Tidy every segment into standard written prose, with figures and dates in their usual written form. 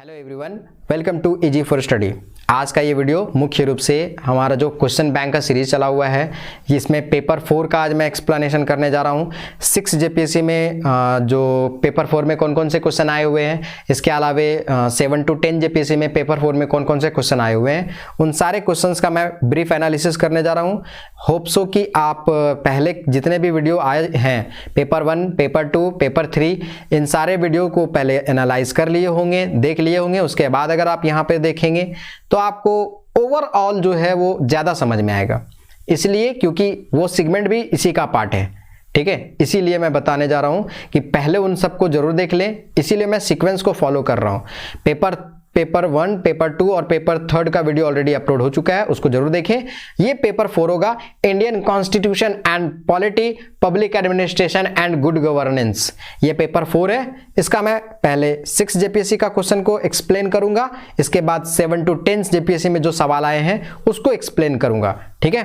Hello everyone, welcome to easy for study. आज का ये वीडियो मुख्य रूप से हमारा जो क्वेश्चन बैंक का सीरीज चला हुआ है, इसमें पेपर 4 का आज मैं एक्सप्लेनेशन करने जा रहा हूँ। 6 जेपीएससी में जो पेपर 4 में कौन कौन से क्वेश्चन आए हुए हैं, इसके अलावे 7 to 10 जेपीएससी में पेपर 4 में कौन कौन से क्वेश्चन आए हुए हैं, उन सारे क्वेश्चंस का मैं ब्रीफ एनालिसिस करने जा रहा हूँ। होप सो कि आप पहले जितने भी वीडियो आए हैं, पेपर 1, पेपर 2, पेपर 3, इन सारे वीडियो को पहले एनालाइज कर लिए होंगे, देख लिए होंगे। उसके बाद अगर आप यहाँ पे देखेंगे तो आपको ओवरऑल जो है वो ज़्यादा समझ में आएगा, इसलिए क्योंकि वो सेगमेंट भी इसी का पार्ट है। ठीक है, इसीलिए मैं बताने जा रहा हूँ कि पहले उन सबको जरूर देख लें, इसीलिए मैं सीक्वेंस को फॉलो कर रहा हूँ। पेपर 1, पेपर 2 और पेपर 3 का वीडियो ऑलरेडी अपलोड हो चुका है, उसको जरूर देखें। ये पेपर 4 होगा, Indian constitution and polity, public administration and good governance. ये पेपर 4 है। इसका मैं पहले 6 जेपीएससी का क्वेश्चन को एक्सप्लेन करूंगा, इसके बाद 7 to 10 जेपीएससी में जो सवाल आए हैं उसको एक्सप्लेन करूंगा। ठीक है,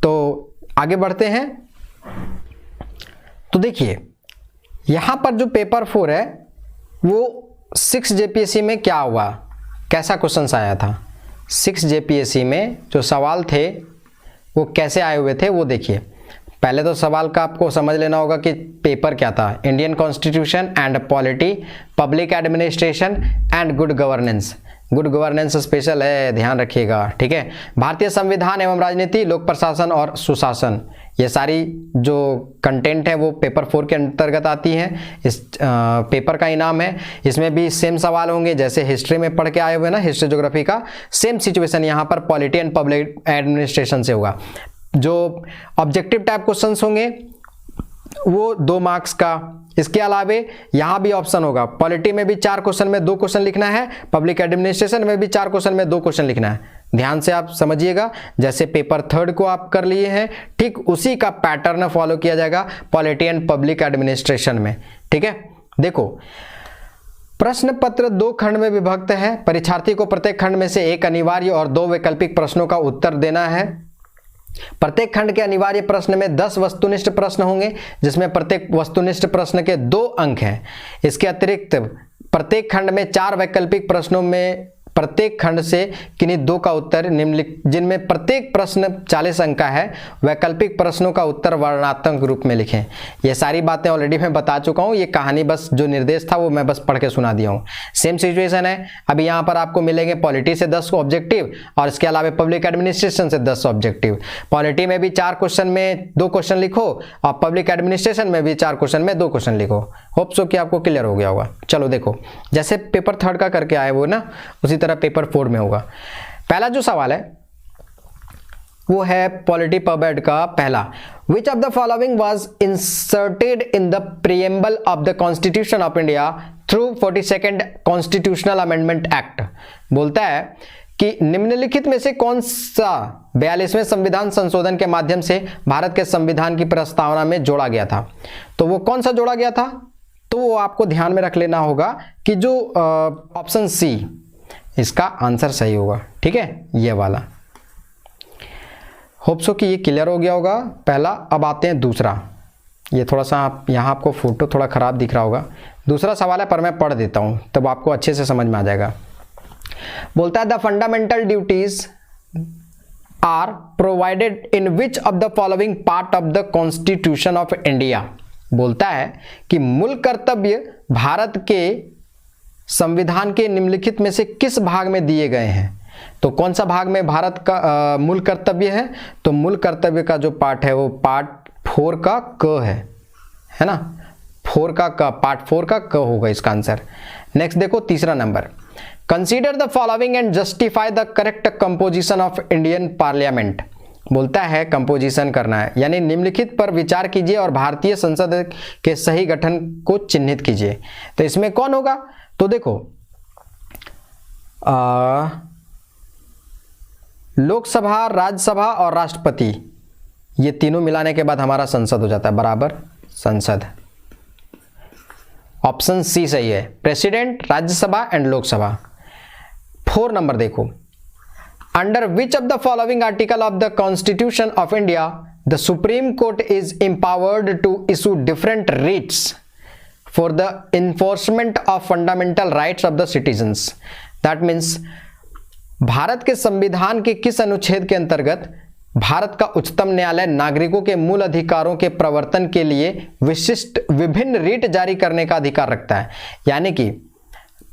तो आगे बढ़ते हैं। तो देखिए यहां पर जो पेपर 4 है वो 6 जेपीएससी में क्या हुआ, कैसा क्वेश्चन आया था। 6 जेपीएससी में जो सवाल थे वो कैसे आए हुए थे वो देखिए। पहले तो सवाल का आपको समझ लेना होगा कि पेपर क्या था। Indian constitution and polity, public administration and good governance. Good governance special है, ध्यान रखिएगा। ठीक है, भारतीय संविधान एवं राजनीति, लोक प्रशासन और सुशासन, ये सारी जो कंटेंट है वो पेपर 4 के अंतर्गत आती हैं। इस पेपर का इनाम है। इसमें भी सेम सवाल होंगे जैसे हिस्ट्री में पढ़ के आए हुए ना, हिस्ट्री ज्योग्राफी का सेम सिचुएशन यहाँ पर पॉलिटी एंड पब्लिक एडमिनिस्ट्रेशन से होगा। जो ऑब्जेक्टिव टाइप क्वेश्चंस होंगे वो 2 मार्क्स का। इसके अलावे यहाँ भी ऑप्शन होगा, पॉलिटी में भी 4 क्वेश्चन में 2 क्वेश्चन लिखना है, पब्लिक एडमिनिस्ट्रेशन में भी 4 क्वेश्चन में 2 क्वेश्चन लिखना है। ध्यान से आप समझिएगा, जैसे पेपर 3 को आप कर लिए हैं, ठीक उसी का पैटर्न फॉलो किया जाएगा पॉलिटी एंड पब्लिक एडमिनिस्ट्रेशन में। ठीक है, देखो प्रश्न पत्र 2 खंड में विभक्त है। परीक्षार्थी को प्रत्येक खंड में से 1 अनिवार्य और 2 वैकल्पिक प्रश्नों का उत्तर देना है। प्रत्येक खंड के अनिवार्य प्रश्न में 10 वस्तुनिष्ठ प्रश्न होंगे, जिसमें प्रत्येक वस्तुनिष्ठ प्रश्न के 2 अंक हैं। इसके अतिरिक्त प्रत्येक खंड में 4 वैकल्पिक प्रश्नों में प्रत्येक खंड से किन्हीं 2 का उत्तर निम्नलिखित, जिनमें प्रत्येक प्रश्न 40 अंक का है। वैकल्पिक प्रश्नों का उत्तर वर्णनात्मक रूप में लिखें। ये सारी बातें ऑलरेडी मैं बता चुका हूँ, ये कहानी बस जो निर्देश था वो मैं बस पढ़ के सुना दिया हूँ। सेम सिचुएशन है। अभी यहाँ पर आपको मिलेंगे पॉलिटी से 10 ऑब्जेक्टिव और इसके अलावा पब्लिक एडमिनिस्ट्रेशन से 10 ऑब्जेक्टिव। पॉलिटी में भी 4 क्वेश्चन में 2 क्वेश्चन लिखो और पब्लिक एडमिनिस्ट्रेशन में भी 4 क्वेश्चन में 2 क्वेश्चन लिखो। होप सो कि आपको क्लियर हो गया होगा। चलो देखो, जैसे पेपर 3 का करके आए वो ना, उसी तरह पेपर 4 में होगा। पहला जो सवाल है वो है पॉलिटी पब एड का पहला। विच of the following was inserted in the preamble of the constitution of India through 42nd constitutional amendment act. बोलता है कि निम्नलिखित में से कौन सा 42वें संविधान संशोधन के माध्यम से भारत के संविधान की प्रस्तावना में जोड़ा गया था। तो वो कौन सा जोड़ा गया था, तो वो आपको ध्यान में रख लेना होगा कि जो ऑप्शन सी इसका आंसर सही होगा। ठीक है, ये वाला। होप सो कि ये क्लियर हो गया होगा पहला। अब आते हैं दूसरा। ये थोड़ा सा यहाँ आपको फोटो थोड़ा खराब दिख रहा होगा। दूसरा सवाल है, पर मैं पढ़ देता हूँ तब आपको अच्छे से समझ में आ जाएगा। बोलता है the fundamental duties are provided in which of the following part of the constitution of India. बोलता है कि मूल कर्तव्य भारत के संविधान के निम्नलिखित में से किस भाग में दिए गए हैं। तो कौन सा भाग में भारत का मूल कर्तव्य है, तो मूल कर्तव्य का जो पार्ट है वो पार्ट 4 का क है ना, 4 का क, पार्ट 4 का क होगा इसका आंसर। नेक्स्ट देखो तीसरा number, consider the following and justify the correct composition of Indian parliament. बोलता है कंपोजिशन करना है, यानी निम्नलिखित पर विचार कीजिए और भारतीय संसद के सही गठन को चिन्हित कीजिए। तो इसमें कौन होगा, तो देखो लोकसभा, राज्यसभा और राष्ट्रपति, ये तीनों मिलाने के बाद हमारा संसद हो जाता है, बराबर संसद। ऑप्शन सी सही है, president, Rajya Sabha and Lok Sabha. 4 number देखो, under which of the following article of the constitution of India the supreme court is empowered to issue different writs for the enforcement of fundamental rights of the citizens. That means Bharat के संविधान के किस अनुच्छेद के अंतर्गत भारत का उच्चतम न्यायालय नागरिकों के मूल अधिकारों के प्रवर्तन के लिए विशिष्ट विभिन्न रीट जारी करने का अधिकार रखता है। यानी कि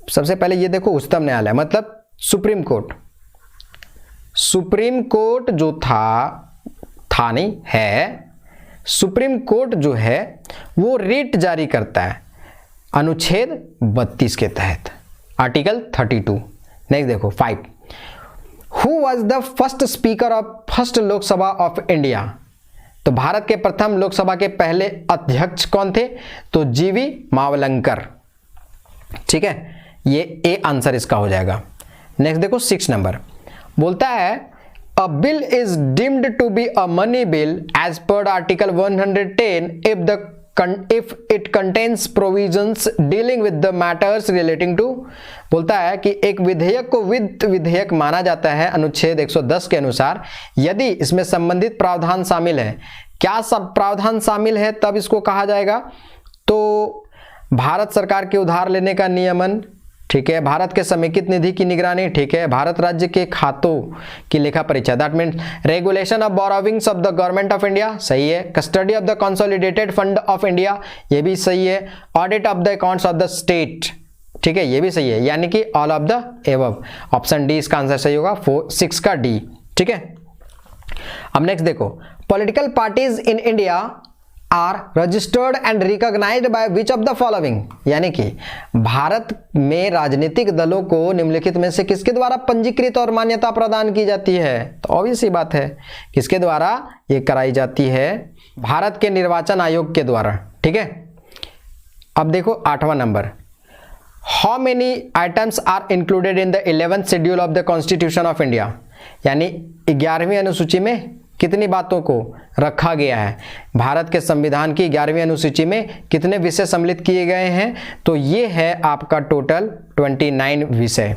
सबसे पहले ये देखो, उच्चतम न्यायालय मतलब सुप्रीम कोर्ट। सुप्रीम कोर्ट जो था नहीं है, सुप्रीम कोर्ट जो है वो रीट जारी करता है अनुच्छेद 32 के तहत, आर्टिकल 32। नेक्स्ट देखो 5, who was the first speaker of first Lok Sabha of India. तो भारत के प्रथम लोकसभा के पहले अध्यक्ष कौन थे? तो जीवी मावलंकर। ठीक है, ये ए आंसर इसका हो जाएगा। नेक्स्ट देखो 6 नंबर, बोलता है a bill is deemed to be a money bill as per article 110 if it contains provisions dealing with the matters relating to। बोलता है कि एक विधेयक को वित्त विधेयक माना जाता है अनुच्छेद 110 के अनुसार यदि इसमें संबंधित प्रावधान शामिल है। क्या सब प्रावधान शामिल है तब इसको कहा जाएगा? तो भारत सरकार के उधार लेने का नियमन, ठीक है, भारत के समेकित निधि की निगरानी, ठीक है, भारत राज्य के खातों की लेखा परीक्षा, that means regulation of borrowings of the government of India, सही है, custody of the consolidated fund of India, ये भी सही है, audit of the accounts of the state, ठीक है, ये भी सही है, यानी कि all of the above. Option D इसका आंसर सही होगा, 6 का डी। ठीक है, अब नेक्स्ट देखो, political parties in India are registered and recognized by which of the following. यानी कि भारत में राजनीतिक दलों को निम्नलिखित में से किसके द्वारा पंजीकृत और मान्यता प्रदान की जाती है? तो ऑब्वियस सी बात है, किसके द्वारा ये कराई जाती है? भारत के निर्वाचन आयोग के द्वारा। ठीक है, अब देखो 8वां number, how many items are included in the 11th schedule of the constitution of India. यानी 11वीं अनुसूची में कितनी बातों को रखा गया है? भारत के संविधान की 11वीं अनुसूची में कितने विषय सम्मिलित किए गए हैं? तो ये है आपका टोटल 29 विषय।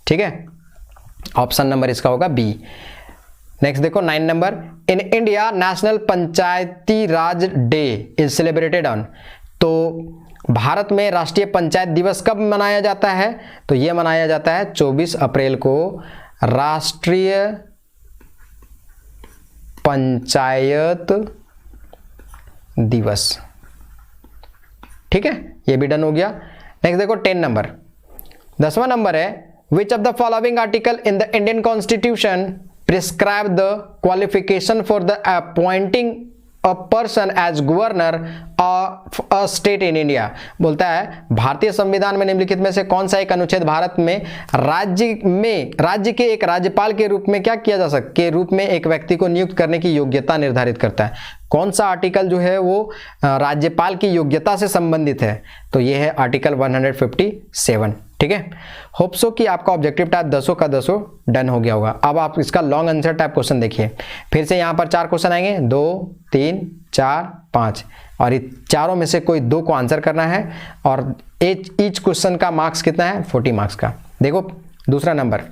ठीक है, ऑप्शन नंबर इसका होगा बी। नेक्स्ट देखो 9 number, in India national Panchayati Raj day is celebrated on. तो भारत में राष्ट्रीय पंचायत दिवस कब मनाया जाता है? तो यह मनाया जाता है 24 अप्रैल को राष्ट्रीय पंचायत दिवस। ठीक है, ये भी डन हो गया। नेक्स्ट देखो 10 नंबर, 10वां नंबर है, which of the following article in the Indian constitution prescribe the qualification for the appointing a person as governor of a state in India. बोलता है भारतीय संविधान में निम्नलिखित में से कौन सा एक अनुच्छेद भारत में राज्य के एक राज्यपाल के रूप में क्या किया जा सकता के रूप में एक व्यक्ति को नियुक्त करने की योग्यता निर्धारित करता है? कौन सा आर्टिकल जो है वो राज्यपाल की योग्यता से संबंधित है? तो ये है आर्टिकल 157। ठीक है, होप सो कि आपका ऑब्जेक्टिव टाइप 10 का 10 डन हो गया होगा। अब आप इसका लॉन्ग आंसर टाइप क्वेश्चन देखिए, फिर से यहाँ पर 4 क्वेश्चन आएंगे, 2 3 4 5, और ये चारों में से कोई 2 को आंसर करना है, और ईच क्वेश्चन का मार्क्स कितना है? 40 मार्क्स का। देखो दूसरा नंबर,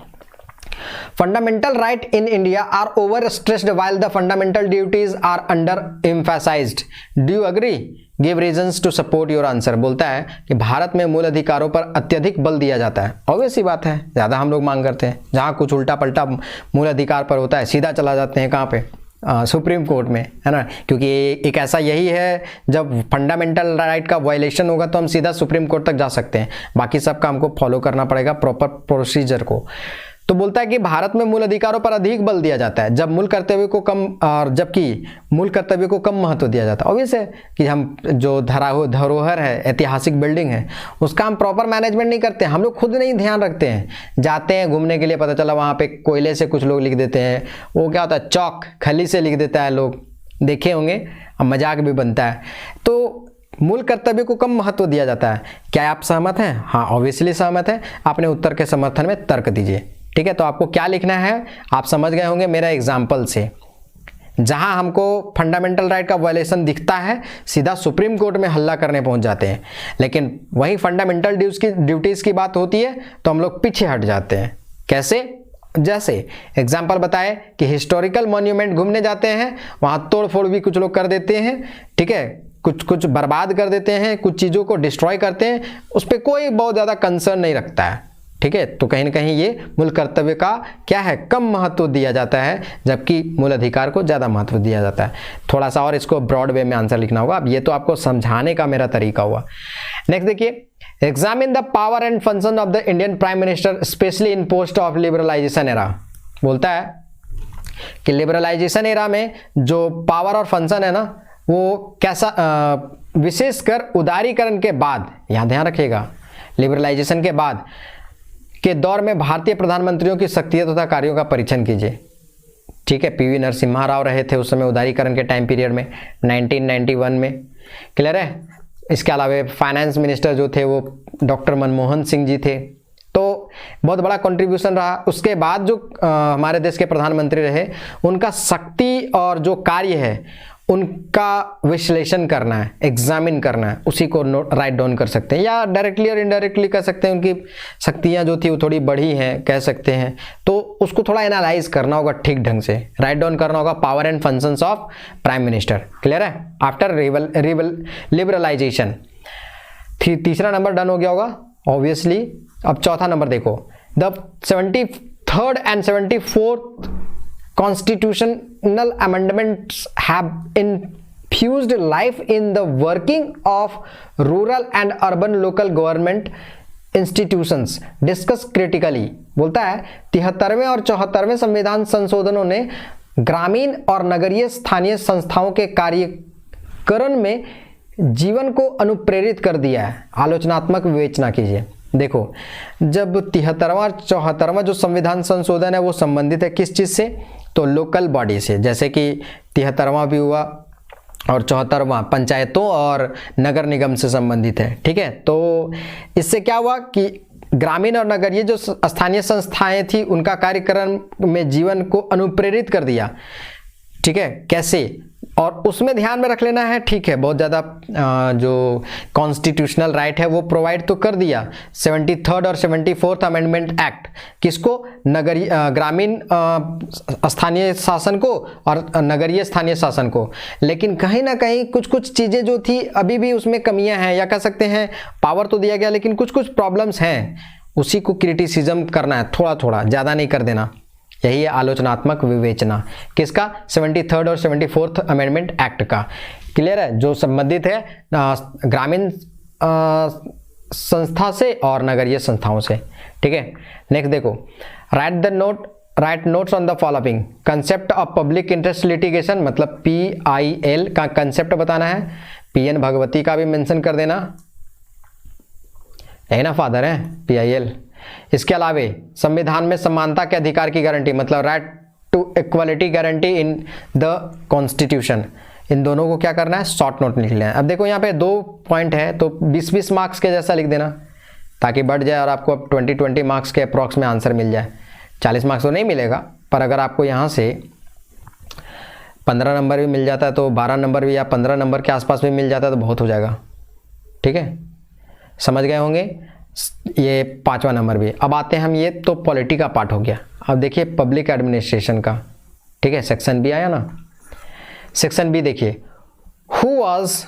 fundamental right in India are over stressed while the fundamental duties are under emphasized, do you agree? Give reasons to support your answer. बोलता है कि भारत में मूल अधिकारों पर अत्यधिक बल दिया जाता है। ऑब्वियस सी बात है, ज़्यादा हम लोग मांग करते हैं, जहाँ कुछ उल्टा पल्टा मूल अधिकार पर होता है सीधा चला जाते हैं कहाँ पे? सुप्रीम कोर्ट में, है ना, क्योंकि एक ऐसा यही है जब फंडामेंटल राइट का वायलेशन होगा तो हम सीधा सुप्रीम कोर्ट तक जा सकते हैं, बाकी सब का हमको फॉलो करना पड़ेगा प्रॉपर प्रोसीजर को। तो बोलता है कि भारत में मूल अधिकारों पर अधिक बल दिया जाता है जब मूल कर्तव्य को कम, और जबकि मूल कर्तव्य को कम महत्व दिया जाता है। ऑब्वियस है कि हम जो धरोहर है, ऐतिहासिक बिल्डिंग है, उसका हम प्रॉपर मैनेजमेंट नहीं करते हैं, हम लोग खुद नहीं ध्यान रखते हैं। जाते हैं घूमने के लिए, पता चला वहाँ पे कोयले से कुछ लोग लिख देते हैं, वो क्या होता है चौक खली से लिख देता है, लोग देखे होंगे, अब मजाक भी बनता है। तो मूल कर्तव्य को कम महत्व दिया जाता है। क्या आप सहमत हैं? हाँ ऑब्वियसली सहमत है। अपने उत्तर के समर्थन में तर्क दीजिए। ठीक है, तो आपको क्या लिखना है आप समझ गए होंगे मेरा एग्जाम्पल से। जहां हमको फंडामेंटल राइट का वायलेशन दिखता है सीधा सुप्रीम कोर्ट में हल्ला करने पहुंच जाते हैं, लेकिन वही फंडामेंटल ड्यूटीज की बात होती है तो हम लोग पीछे हट जाते हैं। कैसे? जैसे एग्जाम्पल बताए कि हिस्टोरिकल मॉन्यूमेंट घूमने जाते हैं, वहां तोड़ फोड़ भी कुछ लोग कर देते हैं। ठीक है, कुछ कुछ बर्बाद कर देते हैं, कुछ चीज़ों को डिस्ट्रॉय करते हैं, उस पर कोई बहुत ज़्यादा कंसर्न नहीं रखता है। ठीक है, तो कहीं ना कहीं ये मूल कर्तव्य का क्या है, कम महत्व दिया जाता है, जबकि मूल अधिकार को ज़्यादा महत्व दिया जाता है। थोड़ा सा और इसको ब्रॉड वे में आंसर लिखना होगा। अब ये तो आपको समझाने का मेरा तरीका हुआ। नेक्स्ट देखिए, examine the power and function of the Indian prime minister specially in post of liberalization era. बोलता है कि लिबरलाइजेशन एरा में जो पावर और फंक्शन है ना, वो कैसा, विशेषकर उदारीकरण के बाद, यहाँ ध्यान रखिएगा, लिबरलाइजेशन के बाद के दौर में भारतीय प्रधानमंत्रियों की शक्तियों तथा कार्यों का परीक्षण कीजिए। ठीक है, पीवी नरसिम्हा राव रहे थे उस समय उदारीकरण के टाइम पीरियड में 1991 में। क्लियर है। इसके अलावा फाइनेंस मिनिस्टर जो थे वो डॉक्टर मनमोहन सिंह जी थे, तो बहुत बड़ा कंट्रीब्यूशन रहा। उसके बाद जो हमारे देश के प्रधानमंत्री रहे, उनका शक्ति और जो कार्य है उनका विश्लेषण करना है, एग्जामिन करना है, उसी को राइट डाउन कर सकते हैं, या डायरेक्टली और इनडायरेक्टली कह सकते हैं उनकी शक्तियां जो थी वो थोड़ी बढ़ी हैं कह सकते हैं, तो उसको थोड़ा एनालाइज करना होगा, ठीक ढंग से राइट डाउन करना होगा, power and functions of prime minister. Clear है, आफ्टर लिबरलाइजेशन। तीसरा नंबर डन हो गया होगा ऑब्वियससली। अब चौथा नंबर देखो, the 73rd and 74th constitutional amendments have infused life in the working of rural and urban local government institutions. Discuss critically। बोलता है 73वें और 74वें संविधान संशोधनों ने ग्रामीण और नगरीय स्थानीय संस्थाओं के कार्यकरण में जीवन को अनुप्रेरित कर दिया है। आलोचनात्मक विवेचना कीजिए। देखो, जब 73वां और 74वां जो संविधान संशोधन है वो संबंधित है किस चीज़ से, तो लोकल बॉडी से, जैसे कि 73वां भी हुआ और 74वां पंचायतों और नगर निगम से संबंधित है। ठीक है, तो इससे क्या हुआ कि ग्रामीण और नगरीय जो स्थानीय संस्थाएं थी उनका कार्यक्रम में जीवन को अनुप्रेरित कर दिया। ठीक है, कैसे, और उसमें ध्यान में रख लेना है। ठीक है, बहुत ज़्यादा जो कॉन्स्टिट्यूशनल राइट है वो प्रोवाइड तो कर दिया। 73rd और 74th अमेंडमेंट एक्ट किसको, नगरीय ग्रामीण स्थानीय शासन को और नगरीय स्थानीय शासन को, लेकिन कहीं ना कहीं कुछ कुछ चीज़ें जो थी अभी भी उसमें कमियां हैं, या कह सकते हैं पावर तो दिया गया लेकिन कुछ कुछ प्रॉब्लम्स हैं, उसी को क्रिटिसिज्म करना है, थोड़ा थोड़ा, ज़्यादा नहीं कर देना। यही है आलोचनात्मक विवेचना किसका, 73rd और 74th अमेंडमेंट एक्ट का। क्लियर है, जो संबंधित है ग्रामीण संस्था से और नगरीय संस्थाओं से। ठीक है, नेक्स्ट देखो, right notes on the following concept of public interest litigation, मतलब PIL का कंसेप्ट बताना है। PN भगवती का भी मेंशन कर देना, यही ना फादर है PIL। इसके अलावा संविधान में समानता के अधिकार की गारंटी, मतलब right to equality guarantee in the constitution, इन दोनों को क्या करना है, शॉर्ट नोट लिख लेना है। अब देखो यहाँ पे 2 पॉइंट है, तो 20-20 मार्क्स के जैसा लिख देना ताकि बढ़ जाए और आपको 20-20 मार्क्स के अप्रॉक्स में आंसर मिल जाए। 40 मार्क्स तो नहीं मिलेगा, पर अगर आपको यहाँ से 15 नंबर भी मिल जाता है तो 12 नंबर भी या 15 नंबर के आसपास भी मिल जाता है तो बहुत हो जाएगा। ठीक है, समझ गए होंगे। ये 5वां नंबर भी। अब आते हैं हम, ये तो पॉलिटी का पार्ट हो गया। अब देखिए पब्लिक एडमिनिस्ट्रेशन का। ठीक है, सेक्शन बी आया ना। सेक्शन बी देखिए, who was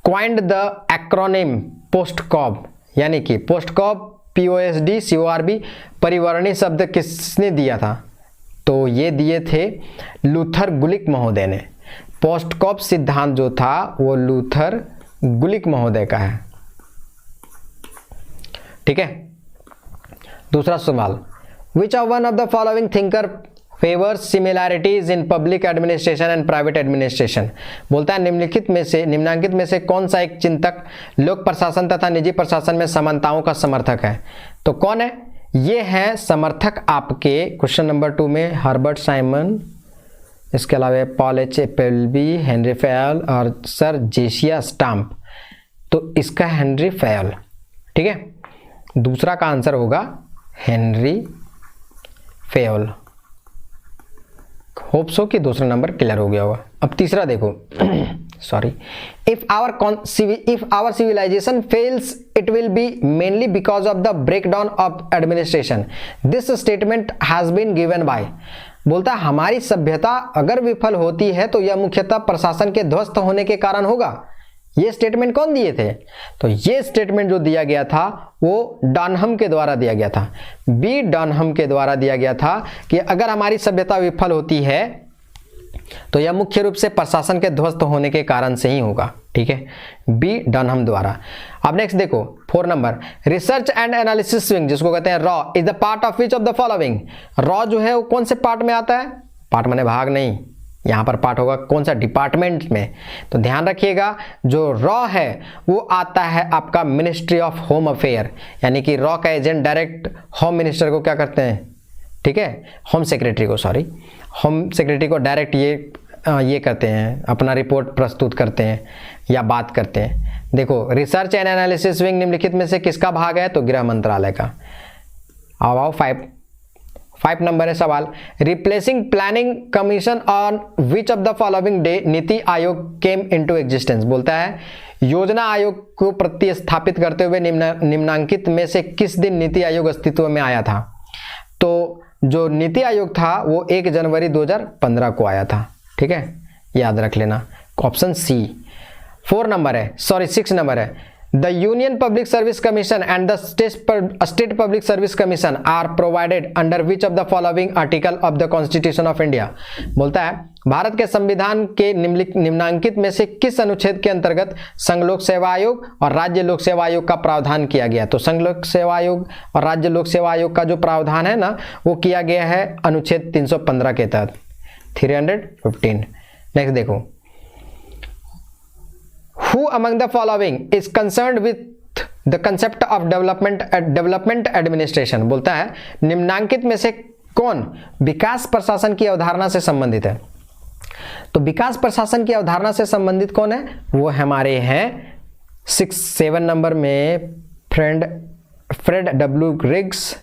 coined the acronym POSDCORB, यानी कि पोस्टकॉब POSD CORB परिवर्णी शब्द किसने दिया था, तो ये दिए थे लूथर गुलिक महोदय ने। पोस्टकॉब सिद्धांत जो था वो लूथर गुलिक महोदय का है। ठीक है, दूसरा सवाल, which of one of the following thinker favours similarities in public administration and private administration. बोलता है निम्नांकित में से कौन सा एक चिंतक लोक प्रशासन तथा निजी प्रशासन में समानताओं का समर्थक है, तो कौन है, ये है समर्थक आपके क्वेश्चन नंबर 2 में हर्बर्ट साइमन, इसके अलावा पॉल H. एप्पलबी, हेनरी फैयल और सर जेसिया स्टाम्प। तो इसका हेनरी फैयल। ठीक है, दूसरा का आंसर होगा हेनरी फेयल। होप सो कि दूसरा नंबर क्लियर हो गया होगा। अब तीसरा देखो sorry, if our civilization fails it will be mainly because of the breakdown of administration, this statement has been given by. बोलता है हमारी सभ्यता अगर विफल होती है तो यह मुख्यतः प्रशासन के ध्वस्त होने के कारण होगा। ये स्टेटमेंट कौन दिए थे? तो ये स्टेटमेंट जो दिया गया था वो डनहम के द्वारा दिया गया था, बी डनहम के द्वारा दिया गया था कि अगर हमारी सभ्यता विफल होती है तो यह मुख्य रूप से प्रशासन के ध्वस्त होने के कारण से ही होगा। ठीक है, बी डनहम द्वारा। अब नेक्स्ट देखो 4 number, research and analysis wing जिसको कहते हैं raw is the part of which of the following. Raw जो है वो कौन से पार्ट में आता है? पार्ट माने भाग नहीं, यहाँ पर पार्ट होगा कौन सा? डिपार्टमेंट में। तो ध्यान रखिएगा जो रॉ है वो आता है आपका मिनिस्ट्री ऑफ होम अफेयर, यानी कि रॉ का एजेंट डायरेक्ट होम मिनिस्टर को क्या करते हैं? ठीक है, होम सेक्रेटरी को, सॉरी, होम सेक्रेटरी को डायरेक्ट ये करते हैं, अपना रिपोर्ट प्रस्तुत करते हैं या बात करते हैं। देखो रिसर्च एंड एनालिसिस विंग निम्नलिखित में से किसका भाग है? तो गृह मंत्रालय का। आओ 5 नंबर है सवाल, replacing planning commission on which of the following day NITI Aayog came into existence. बोलता है योजना आयोग को प्रतिस्थापित करते हुए निम्नांकित में से किस दिन नीति आयोग अस्तित्व में आया था? तो जो नीति आयोग था वो 1 जनवरी 2015 को आया था। ठीक है, याद रख लेना, ऑप्शन सी। 6 नंबर है, the union public service commission and the state public service commission are provided under which of the following article of the constitution of India. बोलता है भारत के संविधान के निम्नांकित में से किस अनुच्छेद के अंतर्गत संघ लोक सेवा आयोग और राज्य लोक सेवा आयोग का प्रावधान किया गया? तो संघ लोक सेवा आयोग और राज्य लोक सेवा आयोग का जो प्रावधान है ना वो किया गया है अनुच्छेद 315 के तहत, 315। नेक्स्ट देखो, Who among the following is concerned with the concept of development administration? बोलता है निम्नांकित में से कौन विकास प्रशासन की अवधारणा से संबंधित है? तो विकास प्रशासन की अवधारणा से संबंधित कौन है? वो हमारे हैं 7 नंबर में फ्रेड डब्ल्यू रिग्स।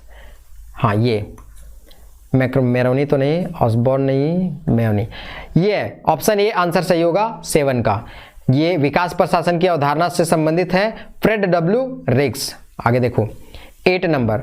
हाँ, ये मेरोनी तो नहीं, ऑसबॉर्न नहीं, मेरोनी, ये ऑप्शन ए आंसर सही होगा 7 का। ये विकास प्रशासन की अवधारणा से संबंधित है फ्रेड डब्ल्यू रिग्स। आगे देखो 8 number,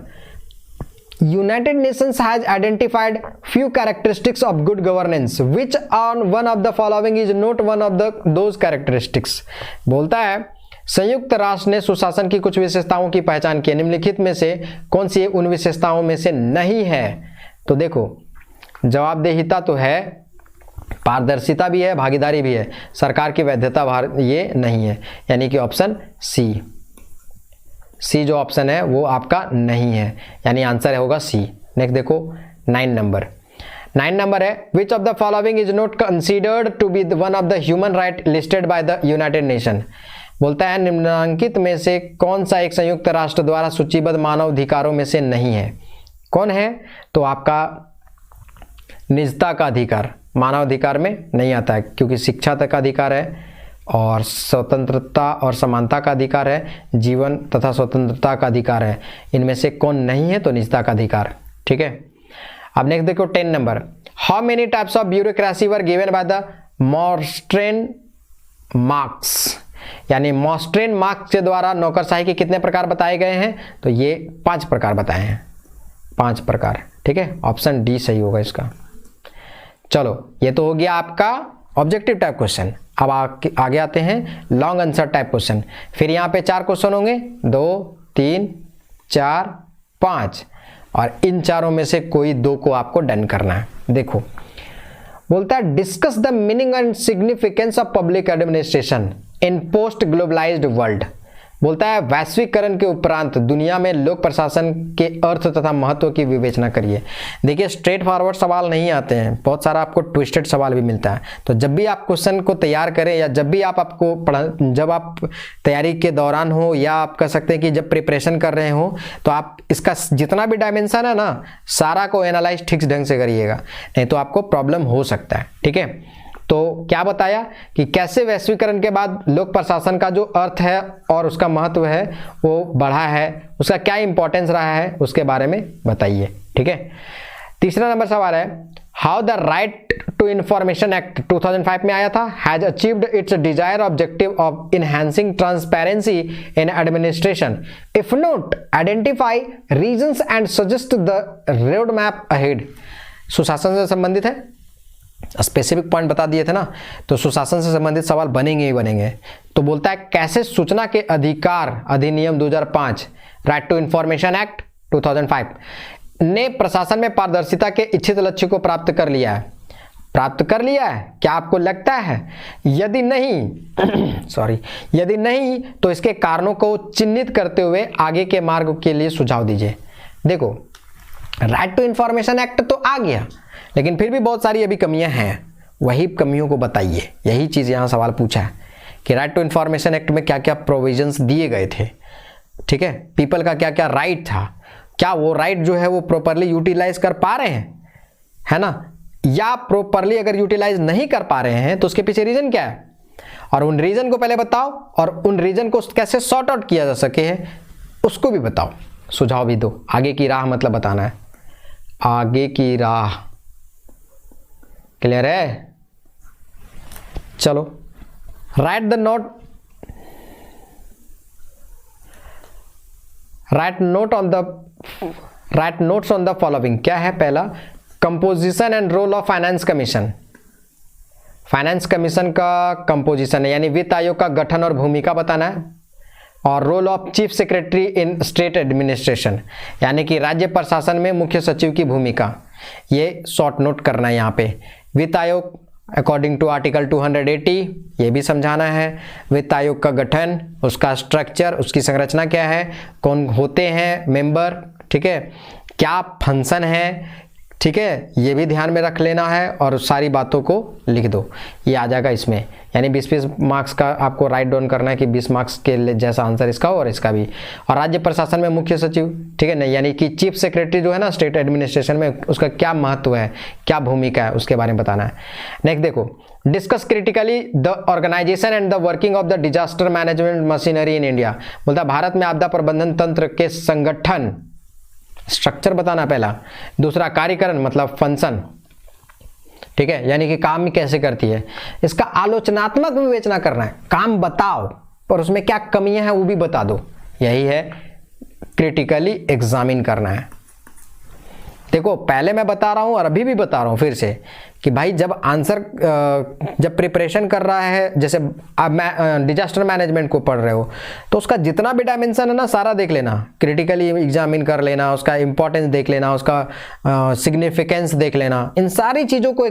United Nations has identified few characteristics of good governance which on one of the following is not one of the those characteristics. बोलता है संयुक्त राष्ट्र ने सुशासन की कुछ विशेषताओं की पहचान की, निम्नलिखित में से कौन सी उन विशेषताओं में से नहीं है? तो देखो जवाबदेहिता तो है, पारदर्शिता भी है, भागीदारी भी है, सरकार की वैधता ये नहीं है, यानी कि ऑप्शन सी जो ऑप्शन है वो आपका नहीं है, यानी आंसर होगा सी। नेक्स्ट देखो 9 नंबर है, which of the following is not considered to be one of the human right listed by the United Nation. बोलता है निम्नांकित में से कौन सा एक संयुक्त राष्ट्र द्वारा सूचीबद्ध मानव अधिकारों में से नहीं है? कौन है? तो आपका निजता का अधिकार मानव अधिकार में नहीं आता है, क्योंकि शिक्षा तक का अधिकार है और स्वतंत्रता और समानता का अधिकार है, जीवन तथा स्वतंत्रता का अधिकार है। इनमें से कौन नहीं है? तो निजता का अधिकार। ठीक है, अब नेक्स्ट देखो 10 number, how many types of bureaucracy were given by the Morstein Marx. यानी मॉर्स्ट्रेन मार्क्स के द्वारा नौकरशाही के कितने प्रकार बताए गए हैं? तो ये 5 प्रकार बताए हैं, 5 प्रकार। ठीक है, ऑप्शन डी सही होगा इसका। चलो ये तो हो गया आपका ऑब्जेक्टिव टाइप क्वेश्चन। अब आगे आते हैं लॉन्ग आंसर टाइप क्वेश्चन। फिर यहाँ पे 4 क्वेश्चन होंगे, 2, 3, 4, 5, और इन चारों में से कोई 2 को आपको डन करना है। देखो बोलता है discuss the meaning and significance of public administration in post globalised world. बोलता है वैश्वीकरण के उपरांत दुनिया में लोक प्रशासन के अर्थ तथा महत्व की विवेचना करिए। देखिए स्ट्रेट फॉरवर्ड सवाल नहीं आते हैं, बहुत सारा आपको ट्विस्टेड सवाल भी मिलता है। तो जब भी आप क्वेश्चन को तैयार करें या जब भी आप जब आप तैयारी के दौरान हो या आप कह सकते हैं कि जब प्रिपरेशन कर रहे हो, तो आप इसका जितना भी डायमेंशन है ना सारा को एनालाइज ठीक ढंग से करिएगा, नहीं तो आपको प्रॉब्लम हो सकता है। ठीक है, तो क्या बताया कि कैसे वैश्वीकरण के बाद लोक प्रशासन का जो अर्थ है और उसका महत्व है वो बढ़ा है, उसका क्या इंपॉर्टेंस रहा है उसके बारे में बताइए। ठीक है, तीसरा नंबर सवाल है how the right to information act 2005 में आया था has achieved its desire objective of enhancing transparency in administration, if not identify reasons and suggest the road map ahead. सुशासन से संबंधित है, स्पेसिफिक पॉइंट बता दिए थे ना, तो सुशासन से संबंधित सवाल बनेंगे ही बनेंगे। तो बोलता है कैसे सूचना के अधिकार अधिनियम 2005 राइट टू इंफॉर्मेशन एक्ट 2005 ने प्रशासन में पारदर्शिता के इच्छित लक्ष्य को प्राप्त कर लिया है। प्राप्त कर लिया है क्या आपको लगता है? यदि नहीं यदि नहीं तो इसके कारणों को चिन्हित करते हुए आगे के मार्ग के लिए सुझाव दीजिए। देखो, राइट टू इंफॉर्मेशन एक्ट तो आ गया, लेकिन फिर भी बहुत सारी अभी कमियां हैं, वही कमियों को बताइए। यही चीज़ यहाँ सवाल पूछा है कि राइट टू इंफॉर्मेशन एक्ट में क्या क्या प्रोविजंस दिए गए थे, ठीक है, पीपल का क्या क्या राइट था, क्या वो राइट जो है वो प्रॉपरली यूटिलाइज कर पा रहे हैं, है ना, या प्रॉपरली अगर यूटिलाइज नहीं कर पा रहे हैं तो उसके पीछे रीजन क्या है, और उन रीजन को पहले बताओ, और उन रीजन को कैसे सॉर्ट आउट किया जा सके है उसको भी बताओ, सुझाव भी दो। आगे की राह मतलब बताना है, आगे की राह। क्लियर है? चलो, write notes on the following. क्या है पहला? Composition and role of finance commission. Finance commission का कंपोजिशन है, यानी वित्त आयोग का गठन और भूमिका बताना है, और role of chief secretary in state administration, यानी कि राज्य प्रशासन में मुख्य सचिव की भूमिका, ये शॉर्ट नोट करना है यहाँ पे। वित्त आयोग अकॉर्डिंग टू आर्टिकल 280 ये भी समझाना है। वित्त आयोग का गठन, उसका स्ट्रक्चर, उसकी संरचना क्या है, कौन होते हैं मेंबर, ठीक है, क्या फंक्शन है, ठीक है, ये भी ध्यान में रख लेना है, और सारी बातों को लिख दो, ये आ जाएगा इसमें। यानी 20-20 मार्क्स का आपको राइट डाउन करना है कि 20 मार्क्स के जैसा आंसर इसका और इसका भी। और राज्य प्रशासन में मुख्य सचिव, ठीक है ना, यानी कि चीफ सेक्रेटरी जो है ना स्टेट एडमिनिस्ट्रेशन में, उसका क्या महत्व है, क्या भूमिका है, उसके बारे में बताना है। नेक्स्ट देखो, discuss critically the organization and the working of the disaster management machinery in India. बोलता है भारत में आपदा प्रबंधन तंत्र के संगठन, स्ट्रक्चर बताना पहला। दूसरा कार्यकरण मतलब फंक्शन, ठीक है, यानी कि काम कैसे करती है। इसका आलोचनात्मक विवेचना करना है, काम बताओ और उसमें क्या कमियां हैं वो भी बता दो, यही है क्रिटिकली एग्जामिन करना है। देखो, पहले मैं बता रहा हूं और अभी भी बता रहा हूं फिर से कि भाई जब आंसर जब प्रिपरेशन कर रहा है, जैसे आप डिजास्टर मैनेजमेंट को पढ़ रहे हो, तो उसका जितना भी डायमेंशन है ना सारा देख लेना, क्रिटिकली एग्जामिन कर लेना, उसका इंपॉर्टेंस देख लेना, उसका सिग्निफिकेंस देख लेना। इन सारी चीज़ों को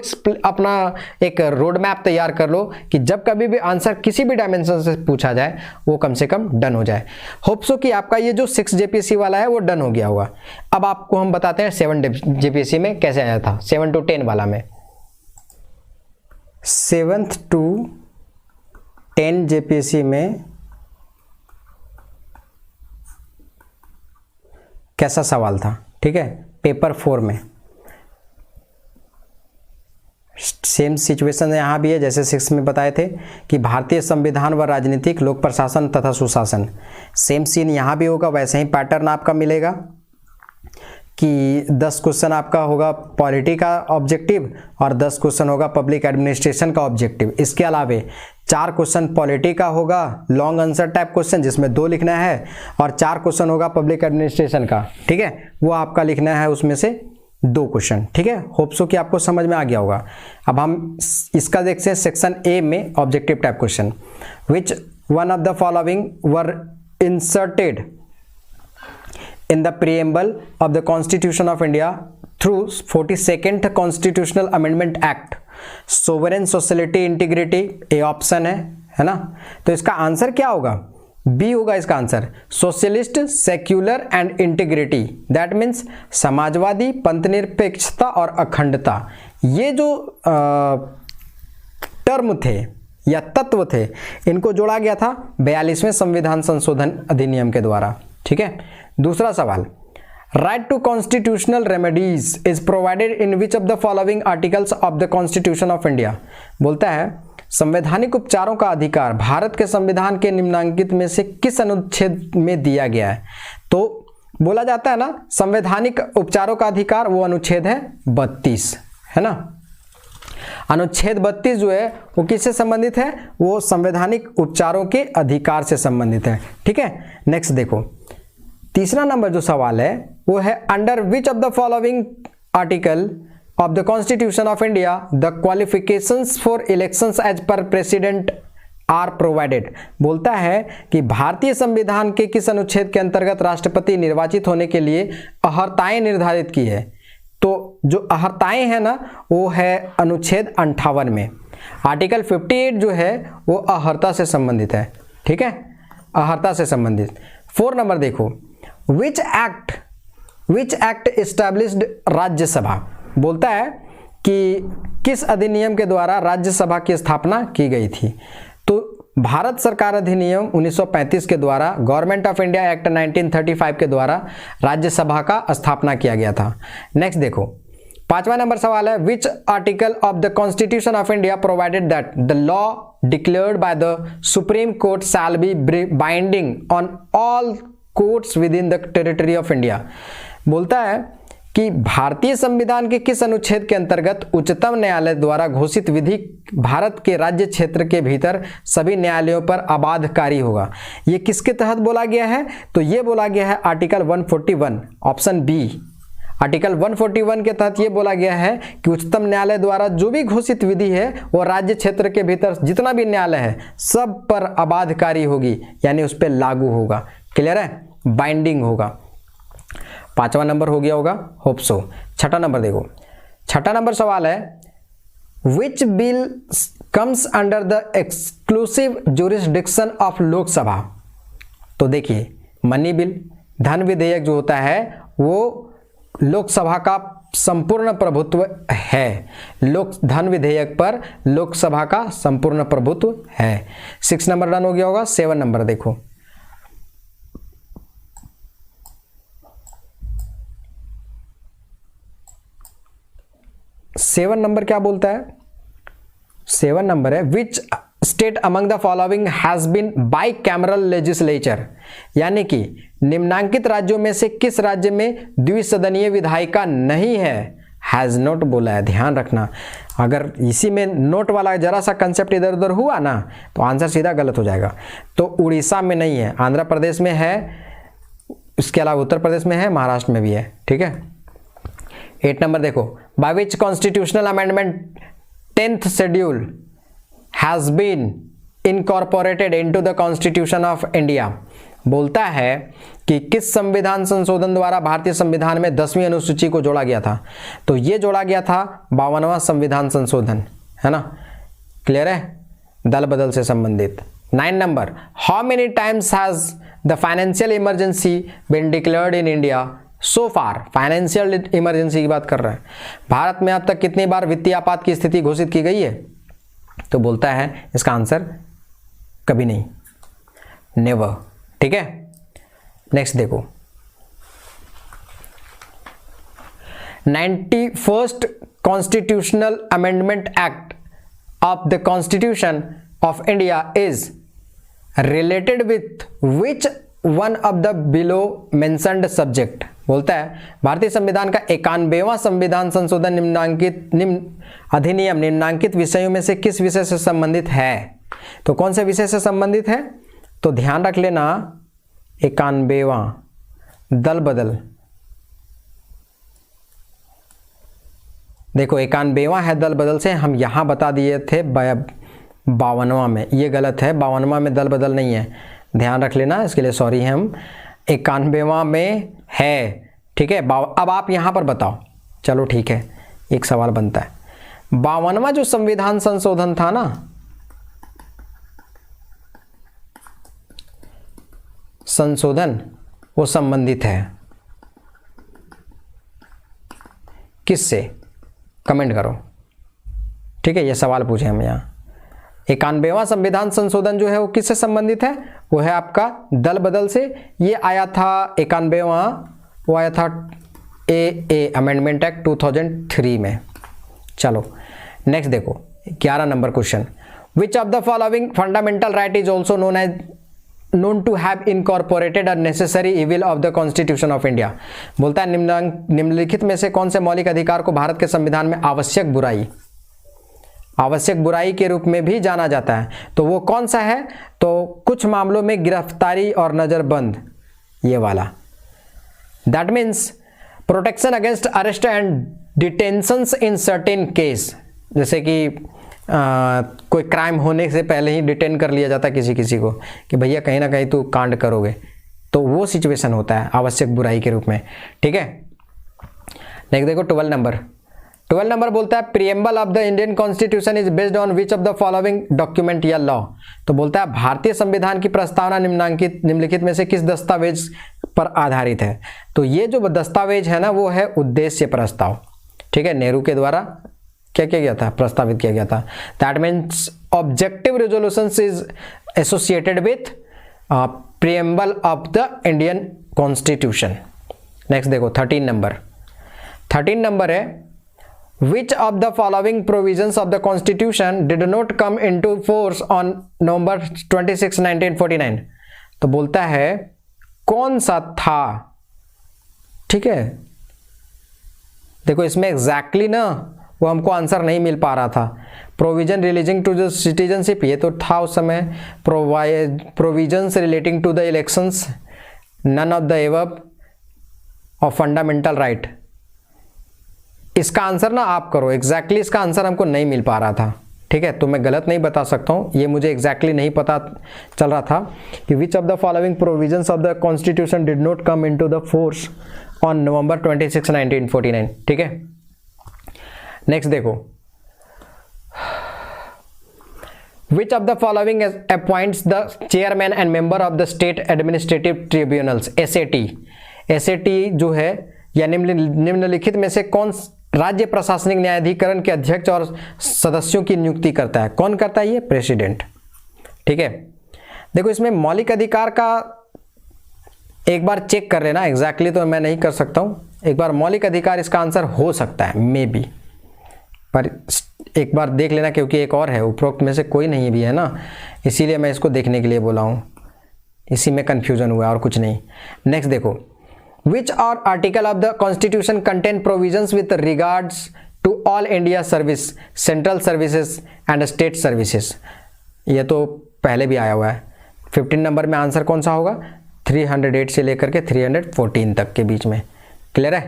अपना एक रोड मैप तैयार कर लो कि जब कभी भी आंसर किसी भी डायमेंशन से पूछा जाए वो कम से कम डन हो जाए। होप सो कि आपका ये जो 6 JPSC वाला है वो डन हो गया होगा। अब आपको हम बताते हैं 7 JPSC में कैसे आया था, 7 to 10 वाला में। 7th to 10 JPSC में कैसा सवाल था, ठीक है, पेपर 4 में सेम सिचुएशन यहाँ भी है जैसे 6 में बताए थे कि भारतीय संविधान व राजनीतिक, लोक प्रशासन तथा सुशासन। सेम सीन यहाँ भी होगा, वैसे ही पैटर्न आपका मिलेगा कि 10 क्वेश्चन आपका होगा पॉलिटी का ऑब्जेक्टिव और 10 क्वेश्चन होगा पब्लिक एडमिनिस्ट्रेशन का ऑब्जेक्टिव। इसके अलावे 4 क्वेश्चन पॉलिटी का होगा लॉन्ग आंसर टाइप क्वेश्चन जिसमें 2 लिखना है, और 4 क्वेश्चन होगा पब्लिक एडमिनिस्ट्रेशन का, ठीक है, वो आपका लिखना है उसमें से 2 क्वेश्चन, ठीक है। होप सो कि आपको समझ में आ गया होगा। अब हम इसका देखते हैं सेक्शन ए में objective type question. Which one of the following were inserted in the preamble of the Constitution of India through 42nd Constitutional Amendment Act? Sovereign, sociality, integrity, A option है ना। तो इसका आंसर क्या होगा? B होगा इसका answer, socialist, secular and integrity. That means समाजवादी, पंथनिरपेक्षता और अखंडता। ये जो टर्म थे या तत्व थे, इनको जोड़ा गया था 42वें संविधान संशोधन अधिनियम के द्वारा, ठीक है। दूसरा सवाल, right to constitutional remedies is provided in which of the following articles of the constitution of India. बोलता है संवैधानिक उपचारों का अधिकार भारत के संविधान के निम्नलिखित में से किस अनुच्छेद में दिया गया है? तो बोला जाता है ना संवैधानिक उपचारों का अधिकार, वो अनुच्छेद है 32, है ना। अनुच्छेद 32 जो है वो किससे संबंधित है? वो संवैधानिक उपचारों के अधिकार से संबंधित है, ठीक है। नेक्स्ट देखो, तीसरा नंबर जो सवाल है वो है under which of the following article of the Constitution of India, the qualifications for elections as per precedent are provided। बोलता है कि भारतीय संविधान के किस अनुच्छेद के अंतर्गत राष्ट्रपति निर्वाचित होने के लिए अहर्ताएं निर्धारित की है। तो जो अहर्ताएं है ना, वो है अनुच्छेद 58 में। आर्टिकल 58 जो है वो अहर्ता से संबंधित है, ठीक है, अहर्ता से संबंधित। 4 नंबर देखो, विच एक्ट एस्टैब्लिश्ड राज्यसभा। बोलता है कि किस अधिनियम के द्वारा राज्यसभा की स्थापना की गई थी। तो भारत सरकार अधिनियम 1935 के द्वारा, गवर्नमेंट ऑफ इंडिया एक्ट 1935 के द्वारा राज्यसभा का स्थापना किया गया था। नेक्स्ट देखो, 5वां नंबर सवाल है, which article of the constitution of India provided that the law declared by the supreme court shall be binding on all courts with in the territory of India. बोलता है कि भारतीय संविधान के किस अनुच्छेद के अंतर्गत उच्चतम न्यायालय द्वारा घोषित विधि भारत के राज्य क्षेत्र के भीतर सभी न्यायालयों पर अबाधकारी होगा। ये किसके तहत बोला गया है? तो ये बोला गया है आर्टिकल 141 ऑप्शन बी। आर्टिकल 141 के तहत ये बोला गया है कि उच्चतम न्यायालय द्वारा जो भी घोषित विधि है वो राज्य क्षेत्र के भीतर जितना भी न्यायालय है सब पर अबाधकारी होगी, यानी उस पर लागू होगा। क्लियर है? बाइंडिंग होगा। 5वां नंबर हो गया होगा, होप सो। 6ठा नंबर देखो, 6ठा नंबर सवाल है, which bill comes under the exclusive jurisdiction of Lok Sabha. तो देखिए, मनी बिल, धन विधेयक जो होता है वो लोकसभा का संपूर्ण प्रभुत्व है। धन विधेयक पर लोकसभा का संपूर्ण प्रभुत्व है। 6 नंबर डन हो गया होगा। 7 नंबर देखो, सेवन नंबर क्या बोलता है? 7 नंबर है, which state among the following has been bicameral legislature. यानी कि निम्नांकित राज्यों में से किस राज्य में द्विसदनीय विधायिका नहीं है? हैज नॉट बोला है, ध्यान रखना। अगर इसी में नोट वाला जरा सा कंसेप्ट इधर उधर हुआ ना तो आंसर सीधा गलत हो जाएगा। तो उड़ीसा में नहीं है, आंध्र प्रदेश में है, इसके अलावा उत्तर प्रदेश में है, महाराष्ट्र में भी है, ठीक है। 8 नंबर देखो, by which constitutional amendment 10th schedule has been incorporated into the constitution of India. बोलता है कि किस संविधान संशोधन द्वारा भारतीय संविधान में 10वीं अनुसूची को जोड़ा गया था। तो ये जोड़ा गया था 52वां संविधान संशोधन, है ना। क्लियर है? दल बदल से संबंधित। 9 नंबर, how many times has the financial emergency been declared in India so far. Financial emergency की बात कर रहे हैं। भारत में अब तक कितनी बार वित्तीय आपात की स्थिति घोषित की गई है? तो बोलता है इसका आंसर कभी नहीं, नेवर, ठीक है। नेक्स्ट देखो, 91st constitutional amendment act of the constitution of India is related with which one of the below mentioned subject. बोलता है भारतीय संविधान का 91वां संविधान संशोधन अधिनियम निम्नांकित विषयों में से किस विषय से संबंधित है? तो कौन से विषय से संबंधित है? तो ध्यान रख लेना, 91वां दल बदल। देखो 91वां है दल बदल से, हम यहां बता दिए थे 52वां में, ये गलत है, 52वां में दल बदल नहीं है, ध्यान रख लेना, इसके लिए सॉरी। हम 91वां में है, ठीक है। अब आप यहां पर बताओ, चलो ठीक है, एक सवाल बनता है, 52वां जो संविधान संशोधन था ना, संशोधन वो संबंधित है किससे? कमेंट करो, ठीक है। ये सवाल पूछे हम यहाँ। 91वां संविधान संशोधन जो है वो किससे संबंधित है? वो है आपका दल बदल से। ये आया था 91वां, वो आया था ए अमेंडमेंट एक्ट 2003 में। चलो नेक्स्ट देखो, 11 number question, which of the following fundamental right is also known to have incorporated a necessary evil of the Constitution of India। बोलता है निम्नलिखित में से कौन से मौलिक अधिकार को भारत के संविधान में आवश्यक बुराई के रूप में भी जाना जाता है? तो वो कौन सा है? तो कुछ मामलों में गिरफ्तारी और नजरबंद, ये वाला। That means protection against arrest and detentions in certain case, जैसे कि कोई क्राइम होने से पहले ही डिटेन कर लिया जाता है किसी किसी को कि भैया कहीं ना कहीं तू कांड करोगे, तो वो सिचुएशन होता है आवश्यक बुराई के रूप में। ठीक है, नेक्स्ट देखो 12 नंबर बोलता है preamble of the Indian constitution is based on which of the following document या लॉ। तो बोलता है भारतीय संविधान की प्रस्तावना निम्नलिखित में से किस दस्तावेज पर आधारित है। तो ये जो दस्तावेज है ना वो है उद्देश्य प्रस्ताव। ठीक है, नेहरू के द्वारा क्या किया गया था, प्रस्तावित किया गया था। That means objective resolutions is associated with preamble of the Indian constitution. Next देखो 13 नंबर है Which of the following provisions of the Constitution did not come into force on November 26, 1949? तो बोलता है कौन सा था। ठीक है, देखो इसमें एग्जैक्टली ना वो हमको आंसर नहीं मिल पा रहा था। Provision relating to the citizenship ये तो था उस समय, provisions relating to the elections, none of the above, और फंडामेंटल राइट। इसका आंसर ना आप करो, एग्जैक्टली इसका आंसर हमको नहीं मिल पा रहा था। ठीक है, तो मैं गलत नहीं बता सकता हूँ, ये मुझे एग्जैक्टली नहीं पता चल रहा था कि विच of the following provisions of the constitution did not come into the force on November 26, 1949। ठीक है, नेक्स्ट देखो विच of the following appoints the chairman and member of the state administrative tribunals, SAT जो है या निम्नलिखित में से कौन राज्य प्रशासनिक न्यायाधिकरण के अध्यक्ष और सदस्यों की नियुक्ति करता है। कौन करता है, ये प्रेसिडेंट। ठीक है, देखो इसमें मौलिक अधिकार का एक बार चेक कर लेना, एग्जैक्टली तो मैं नहीं कर सकता हूं, एक बार मौलिक अधिकार इसका आंसर हो सकता है मे बी, पर एक बार देख लेना क्योंकि एक और है उपरोक्त में से कोई नहीं भी है ना, इसीलिए मैं इसको देखने के लिए बोला हूं, इसी में कंफ्यूजन हुआ और कुछ नहीं। नेक्स्ट देखो Which article of the Constitution contain provisions with regards to all India service, central services and state services? ये तो पहले भी आया हुआ है। 15 नंबर में आंसर कौन सा होगा, 308 से लेकर के 314 तक के बीच में। क्लियर है,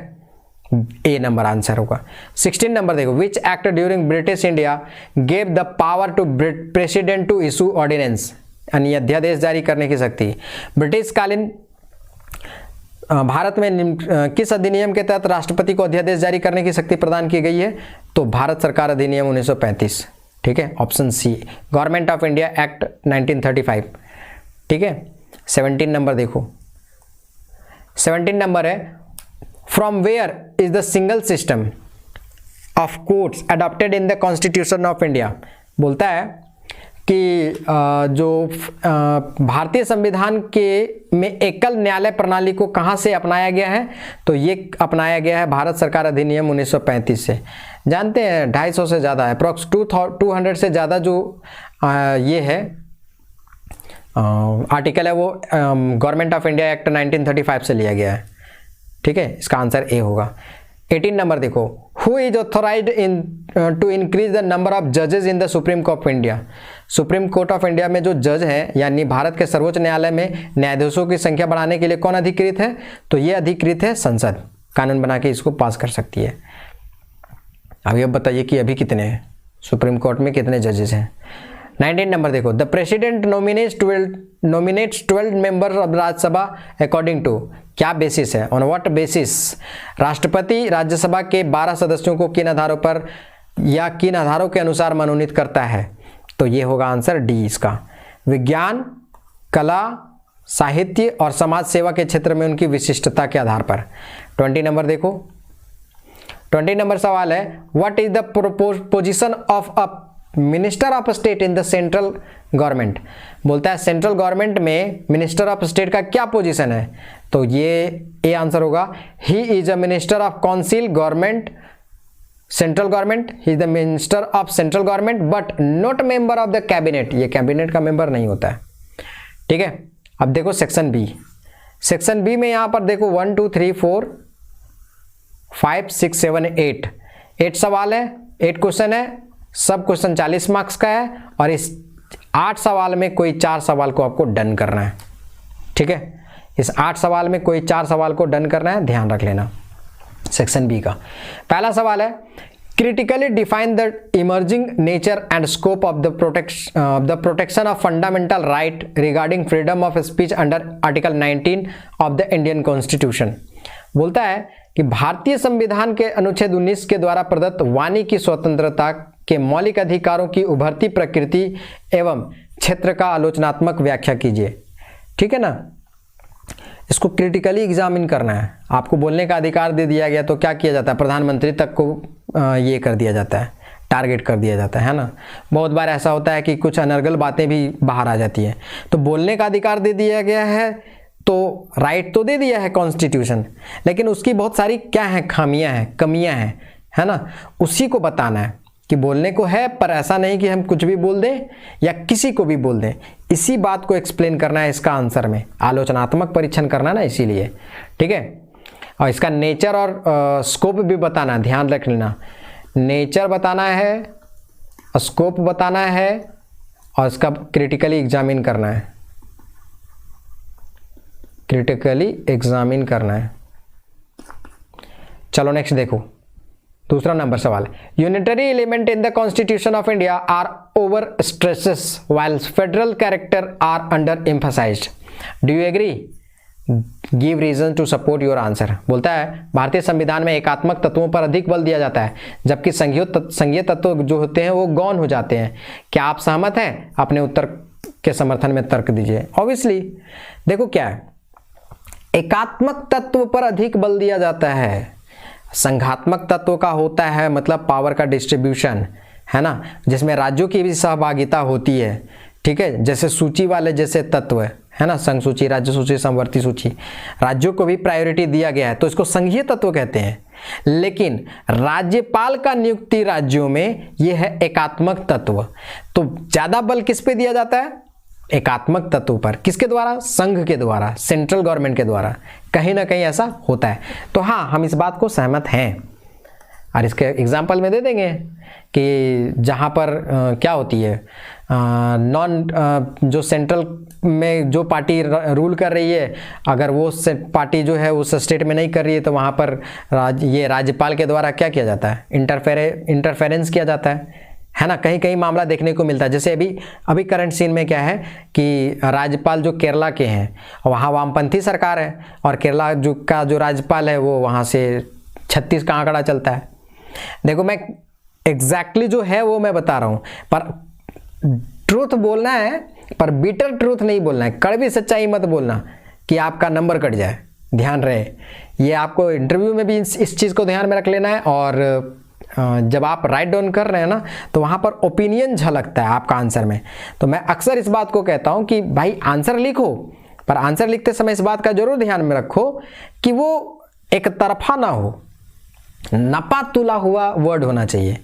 ए नंबर आंसर होगा। 16 नंबर देखो which act during British India gave the power to president to issue ordinance, यानी अध्यादेश जारी करने की शक्ति। ब्रिटिश कालीन भारत में किस अधिनियम के तहत राष्ट्रपति को अध्यादेश जारी करने की शक्ति प्रदान की गई है, तो भारत सरकार अधिनियम 1935। ठीक है, option C, government of India act 1935। ठीक है, 17 नंबर देखो, 17 नंबर है from where is the single system of courts adopted in the constitution of India. बोलता है कि जो भारतीय संविधान के में एकल न्यायालय प्रणाली को कहाँ से अपनाया गया है, तो ये अपनाया गया है भारत सरकार अधिनियम 1935 से। जानते हैं 250 से ज़्यादा है, अप्रॉक्स 200 से ज़्यादा जो ये है आर्टिकल है वो गवर्नमेंट ऑफ इंडिया एक्ट 1935 से लिया गया है। ठीक है, इसका आंसर ए होगा। 18 नंबर देखो who is authorised in to increase the number of जजेस in the supreme court of India. Supreme court of India में जो जज हैं यानी भारत के सर्वोच्च न्यायालय में न्यायाधीशों की संख्या बढ़ाने के लिए कौन अधिकृत है, तो ये अधिकृत है संसद, कानून बना के इसको पास कर सकती है। अभी अब बताइए कि अभी कितने हैं सुप्रीम कोर्ट में, कितने जजेस हैं। 19 नंबर देखो the president nominates 12 members of Rajya Sabha according to, क्या बेसिस है, ऑन व्हाट बेसिस। राष्ट्रपति राज्यसभा के 12 सदस्यों को किन आधारों पर या किन आधारों के अनुसार मनोनीत करता है, तो ये होगा आंसर डी इसका, विज्ञान, कला, साहित्य और समाज सेवा के क्षेत्र में उनकी विशिष्टता के आधार पर। 20 नंबर देखो, 20 नंबर सवाल है what is the position of a minister of state in the central government. बोलता है सेंट्रल गवर्नमेंट में मिनिस्टर ऑफ स्टेट का क्या पोजीशन है, तो ये ए आंसर होगा, he is a minister of council government central government, he is the minister of central government but not member of the cabinet, ये कैबिनेट का member नहीं होता है। ठीक है, अब देखो सेक्शन बी, सेक्शन बी में यहां पर देखो 1 2 3 4 5 6 7 8 सवाल है, 8 क्वेश्चन है, सब क्वेश्चन 40 मार्क्स का है और इस 8 सवाल में कोई 4 सवाल को आपको डन करना है। ठीक है, इस 8 सवाल में कोई 4 सवाल को डन करना है, ध्यान रख लेना। सेक्शन बी का पहला सवाल है, critically define the emerging nature and scope of the protection of fundamental right regarding freedom of speech under article 19 of the Indian constitution. बोलता है कि भारतीय संविधान के अनुच्छेद 19 के द्वारा प्रदत्त वाणी की स्वतंत्रता के मौलिक अधिकारों की उभरती प्रकृति एवं क्षेत्र का आलोचनात्मक व्याख्या कीजिए। ठीक है ना, इसको क्रिटिकली एग्जामिन करना है। आपको बोलने का अधिकार दे दिया गया तो क्या किया जाता है, प्रधानमंत्री तक को ये कर दिया जाता है, टारगेट कर दिया जाता है ना। बहुत बार ऐसा होता है कि कुछ अनर्गल बातें भी बाहर आ जाती हैं। तो बोलने का अधिकार दे दिया गया है, तो राइट तो दे दिया है कॉन्स्टिट्यूशन, लेकिन उसकी बहुत सारी क्या है, खामियां हैं, कमियां हैं, है ना। उसी को बताना है कि बोलने को है, पर ऐसा नहीं कि हम कुछ भी बोल दें या किसी को भी बोल दें। इसी बात को एक्सप्लेन करना है इसका आंसर में, आलोचनात्मक परीक्षण करना ना, इसीलिए। ठीक है, और इसका नेचर और स्कोप भी बताना, ध्यान रख लेना। नेचर बताना है, स्कोप बताना है और इसका क्रिटिकली एग्जामिन करना है, क्रिटिकली एग्जामिन करना है। चलो नेक्स्ट देखो, दूसरा नंबर सवाल, unitary element in the constitution of India are over stresses while federal character are under emphasised, do you agree, give reason to support your answer. बोलता है भारतीय संविधान में एकात्मक तत्वों पर अधिक बल दिया जाता है, जबकि संघीय तत्व जो होते हैं वो गौण हो जाते हैं। क्या आप सहमत हैं? अपने उत्तर के समर्थन में तर्क दीजिए। ऑब्वियसली देखो क्या है, एकात्मक तत्व पर अधिक बल दिया जाता है, संघात्मक तत्व का होता है मतलब पावर का डिस्ट्रीब्यूशन, है ना, जिसमें राज्यों की भी सहभागिता होती है। ठीक है, जैसे सूची वाले जैसे तत्व है ना, संघ सूची, राज्य सूची, समवर्ती सूची, राज्यों को भी प्रायोरिटी दिया गया है, तो इसको संघीय तत्व कहते हैं। लेकिन राज्यपाल का नियुक्ति राज्यों में यह है एकात्मक तत्व। तो ज्यादा बल किस पे दिया जाता है? एकात्मक तत्व पर। किसके द्वारा? संघ के द्वारा, सेंट्रल गवर्नमेंट के द्वारा। कहीं ना कहीं ऐसा होता है। तो हाँ, हम इस बात को सहमत हैं और इसके एग्जाम्पल में दे देंगे कि जहाँ पर क्या होती है, जो सेंट्रल में जो पार्टी रूल कर रही है, अगर वो पार्टी जो है उस स्टेट में नहीं कर रही है, तो वहाँ पर ये राज्यपाल के द्वारा क्या किया जाता है, इंटरफेरेंस किया जाता है ना। कहीं कहीं मामला देखने को मिलता है। जैसे अभी करंट सीन में क्या है कि राज्यपाल जो केरला के हैं, वहाँ वामपंथी सरकार है, और केरला का जो राज्यपाल है वो वहाँ से 36 का आंकड़ा चलता है। देखो, मैं एग्जैक्टली जो है वो मैं बता रहा हूँ, पर ट्रूथ बोलना है, पर बिटर ट्रूथ नहीं बोलना है, कड़वी सच्चाई मत बोलना कि आपका नंबर कट जाए। ध्यान रहे, ये आपको इंटरव्यू में भी इस चीज़ को ध्यान में रख लेना है। और जब आप राइट डाउन कर रहे हैं ना, तो वहाँ पर ओपिनियन झलकता है आपका आंसर में। तो मैं अक्सर इस बात को कहता हूँ कि भाई आंसर लिखो, पर आंसर लिखते समय इस बात का जरूर ध्यान में रखो कि वो एक तरफा ना हो, नपा तुला हुआ वर्ड होना चाहिए,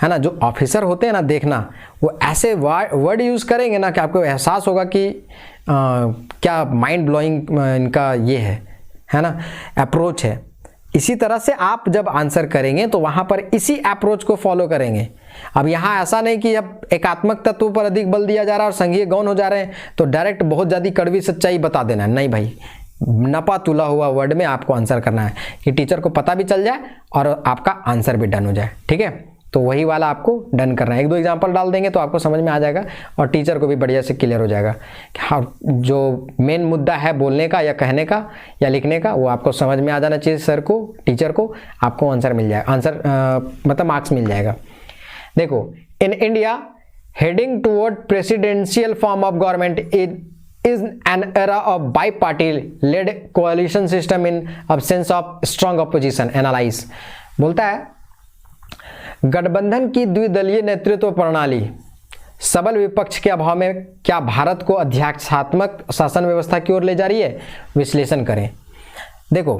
है ना। जो ऑफिसर होते हैं ना, देखना वो ऐसे वर्ड यूज़ करेंगे ना कि आपको एहसास होगा कि क्या माइंड ब्लोइंग इनका ये है ना, अप्रोच है। इसी तरह से आप जब आंसर करेंगे तो वहाँ पर इसी अप्रोच को फॉलो करेंगे। अब यहाँ ऐसा नहीं कि अब एकात्मक तत्व पर अधिक बल दिया जा रहा है और संघीय गौण हो जा रहे हैं तो डायरेक्ट बहुत ज़्यादा कड़वी सच्चाई बता देना है। नहीं भाई, नपा तुला हुआ वर्ड में आपको आंसर करना है कि टीचर को पता भी चल जाए और आपका आंसर भी डन हो जाए। ठीक है, तो वही वाला आपको डन करना है। 1-2 एग्जाम्पल डाल देंगे तो आपको समझ में आ जाएगा और टीचर को भी बढ़िया से क्लियर हो जाएगा कि हाँ, जो मेन मुद्दा है बोलने का या कहने का या लिखने का, वो आपको समझ में आ जाना चाहिए। सर को, टीचर को, आपको आंसर मिल जाएगा, मतलब मार्क्स मिल जाएगा। देखो, in India heading toward presidential form of government is an era of bi-party led coalition system in absence of strong opposition. Analyze बोलता है, गठबंधन की द्विदलीय नेतृत्व प्रणाली सबल विपक्ष के अभाव में क्या भारत को अध्यक्षात्मक शासन व्यवस्था की ओर ले जा रही है? विश्लेषण करें। देखो,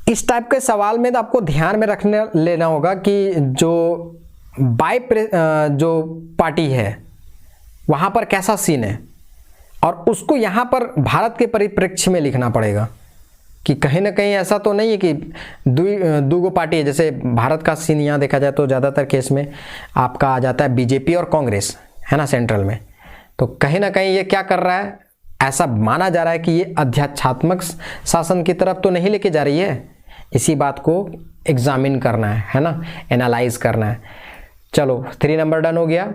इस टाइप के सवाल में तो आपको ध्यान में रखने लेना होगा कि जो जो पार्टी है वहां पर कैसा सीन है, और उसको यहाँ पर भारत के परिप्रेक्ष्य में लिखना पड़ेगा कि कहीं ना कहीं ऐसा तो नहीं है कि दो पार्टी है। जैसे भारत का सीन यहाँ देखा जाए तो ज़्यादातर केस में आपका आ जाता है बीजेपी और कांग्रेस, है ना, सेंट्रल में। तो कहीं ना कहीं ये क्या कर रहा है, ऐसा माना जा रहा है कि ये अध्यक्षात्मक शासन की तरफ तो नहीं लेके जा रही है, इसी बात को एग्जामिन करना है ना, एनालाइज करना है। चलो 3 नंबर डन हो गया।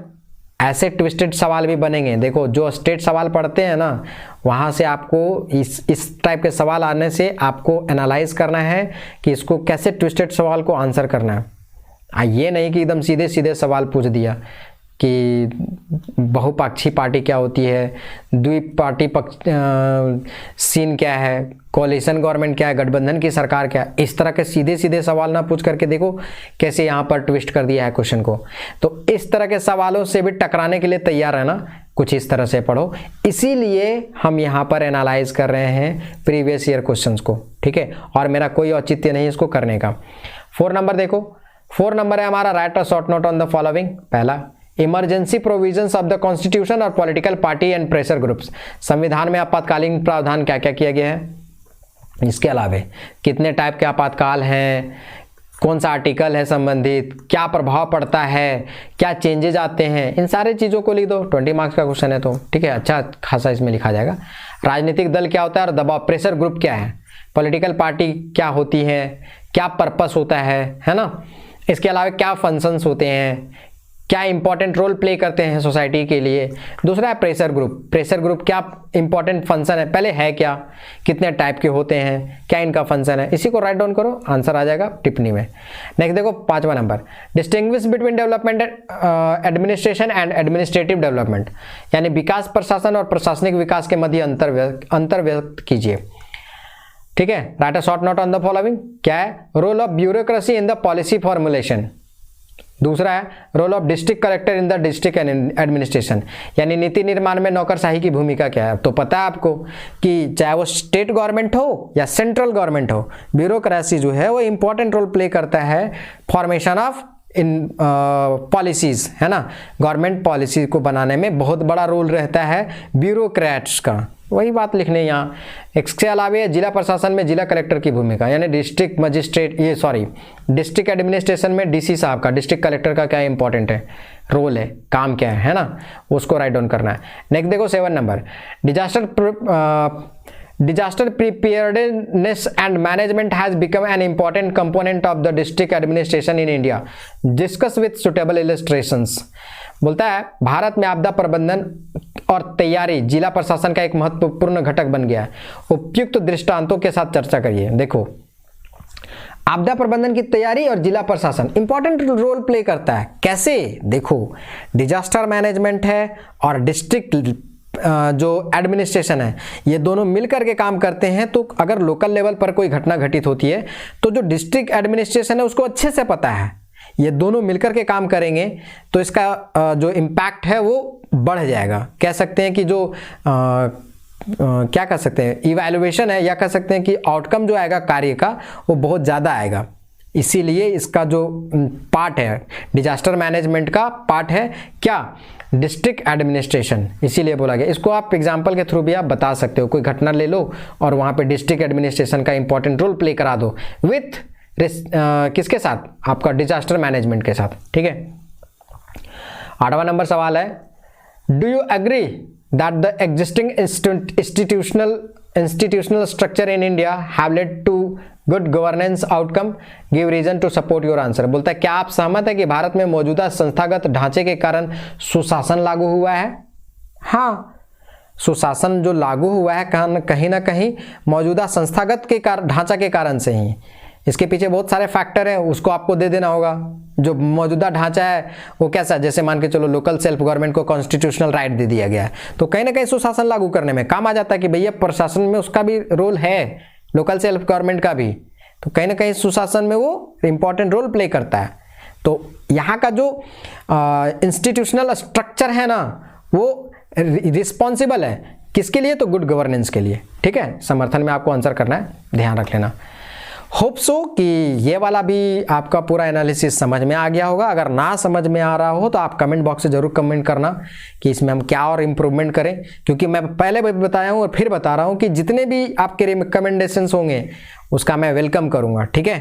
ऐसे ट्विस्टेड सवाल भी बनेंगे। देखो जो स्टेट सवाल पढ़ते हैं ना, वहाँ से आपको इस टाइप के सवाल आने से आपको एनालाइज करना है कि इसको कैसे ट्विस्टेड सवाल को आंसर करना है। ये नहीं कि एकदम सीधे सीधे सवाल पूछ दिया कि बहुपक्षीय पार्टी क्या होती है, द्विपार्टी सीन क्या है, कोalition गवर्नमेंट क्या है, गठबंधन की सरकार क्या है। इस तरह के सीधे सीधे सवाल ना पूछ करके देखो कैसे यहाँ पर ट्विस्ट कर दिया है क्वेश्चन को। तो इस तरह के सवालों से भी टकराने के लिए तैयार रहना, कुछ इस तरह से पढ़ो। इसीलिए हम यहाँ पर एनालाइज कर रहे हैं प्रीवियस ईयर क्वेश्चंस को, ठीक है। और मेरा कोई औचित्य नहीं इसको करने का। 4 नंबर देखो, 4 नंबर है हमारा write a short note on the following. पहला, emergency provisions of the constitution और political party and pressure groups. संविधान में आपातकालीन प्रावधान क्या क्या किया गया है, इसके अलावा कितने टाइप के आपातकाल हैं, कौन सा आर्टिकल है संबंधित, क्या प्रभाव पड़ता है, क्या चेंजेज आते हैं, इन सारे चीज़ों को लिख दो। 20 मार्क्स का क्वेश्चन है तो ठीक है, अच्छा खासा इसमें लिखा जाएगा। राजनीतिक दल क्या होता है और दबाव, प्रेशर ग्रुप क्या है, पॉलिटिकल पार्टी क्या होती है, क्या पर्पस होता है ना। इसके अलावा क्या फंक्शंस होते हैं, क्या इंपॉर्टेंट रोल प्ले करते हैं सोसाइटी के लिए। दूसरा है प्रेशर ग्रुप। प्रेशर ग्रुप क्या इंपॉर्टेंट फंक्शन है, पहले है क्या, कितने टाइप के होते हैं, क्या इनका फंक्शन है, इसी को राइट डाउन करो, आंसर आ जाएगा टिप्पणी में। नेक्स्ट देखो 5वां number, distinguish between development administration and administrative development, यानी विकास प्रशासन और प्रशासनिक विकास के मध्य अंतर व्यक्त कीजिए। ठीक है, write a short note on the following. क्या है, role of bureaucracy in the policy formulation. दूसरा है role of district collector in the district administration, यानी नीति निर्माण में नौकरशाही की भूमिका क्या है। तो पता है आपको कि चाहे वो स्टेट गवर्नमेंट हो या सेंट्रल गवर्नमेंट हो, ब्यूरोक्रेसी जो है वो इंपॉर्टेंट रोल प्ले करता है फॉर्मेशन ऑफ इन पॉलिसीज, है ना। गवर्नमेंट पॉलिसी को बनाने में बहुत बड़ा रोल रहता है ब्यूरोक्रेट्स का, वही बात लिखने यहाँ। इसके अलावा जिला प्रशासन में जिला कलेक्टर की भूमिका, यानी डिस्ट्रिक्ट मजिस्ट्रेट, डिस्ट्रिक्ट एडमिनिस्ट्रेशन में डीसी साहब का, डिस्ट्रिक्ट कलेक्टर का क्या इंपॉर्टेंट है, रोल है, काम क्या है ना, उसको राइट डाउन करना है। नेक्स्ट देखो 7 number, disaster preparedness and management has become an important component of the district administration in India, discuss with suitable illustrations. बोलता है भारत में आपदा प्रबंधन और तैयारी जिला प्रशासन का एक महत्वपूर्ण घटक बन गया है, उपयुक्त दृष्टांतों के साथ चर्चा करिए। देखो आपदा प्रबंधन की तैयारी और जिला प्रशासन इंपॉर्टेंट रोल प्ले करता है। कैसे, देखो डिजास्टर मैनेजमेंट है और डिस्ट्रिक्ट जो एडमिनिस्ट्रेशन है, ये दोनों मिलकर के काम करते हैं। तो अगर लोकल लेवल पर कोई घटना घटित होती है तो जो डिस्ट्रिक्ट एडमिनिस्ट्रेशन है उसको अच्छे से पता है, ये दोनों मिलकर के काम करेंगे तो इसका जो इम्पैक्ट है वो बढ़ जाएगा। कह सकते हैं कि जो क्या कह सकते हैं, इवैल्यूएशन है, या कह सकते हैं कि आउटकम जो आएगा कार्य का वो बहुत ज़्यादा आएगा। इसीलिए इसका जो पार्ट है डिजास्टर मैनेजमेंट का पार्ट है क्या, डिस्ट्रिक्ट एडमिनिस्ट्रेशन, इसीलिए बोला गया। इसको आप एग्जाम्पल के थ्रू भी आप बता सकते हो, कोई घटना ले लो और वहाँ पे डिस्ट्रिक्ट एडमिनिस्ट्रेशन का इंपॉर्टेंट रोल प्ले करा दो विथ किसके साथ, आपका डिजास्टर मैनेजमेंट के साथ। ठीक है, 8वां नंबर सवाल है, do you agree that the existing institutional structure in India have led to good governance outcome, give reason to support your answer। बोलता है क्या आप सहमत है कि भारत में मौजूदा संस्थागत ढांचे के कारण सुशासन लागू हुआ है। हाँ, सुशासन जो लागू हुआ है कहीं ना कहीं मौजूदा संस्थागत के ढांचा के कारण से ही। इसके पीछे बहुत सारे फैक्टर हैं, उसको आपको दे देना होगा। जो मौजूदा ढांचा है वो कैसा, जैसे मान के चलो लोकल सेल्फ गवर्नमेंट को कॉन्स्टिट्यूशनल राइट दे दिया गया है, तो कहीं ना कहीं सुशासन लागू करने में काम आ जाता है कि भैया प्रशासन में उसका भी रोल है, लोकल सेल्फ गवर्नमेंट का भी, तो कहीं ना कहीं सुशासन में वो इंपॉर्टेंट रोल प्ले करता है। तो यहाँ का जो इंस्टीट्यूशनल स्ट्रक्चर है ना वो रिस्पॉन्सिबल है किसके लिए, तो गुड गवर्नेंस के लिए। ठीक है, समर्थन में आपको आंसर करना है, ध्यान रख लेना। होप सो कि ये वाला भी आपका पूरा एनालिसिस समझ में आ गया होगा। अगर ना समझ में आ रहा हो तो आप कमेंट बॉक्स से जरूर कमेंट करना कि इसमें हम क्या और इम्प्रूवमेंट करें, क्योंकि मैं पहले भी बताया हूँ और फिर बता रहा हूँ कि जितने भी आपके रिकमेंडेशंस होंगे उसका मैं वेलकम करूँगा। ठीक है,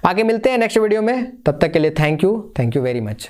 बाकी मिलते हैं नेक्स्ट वीडियो में, तब तक के लिए थैंक यू वेरी मच।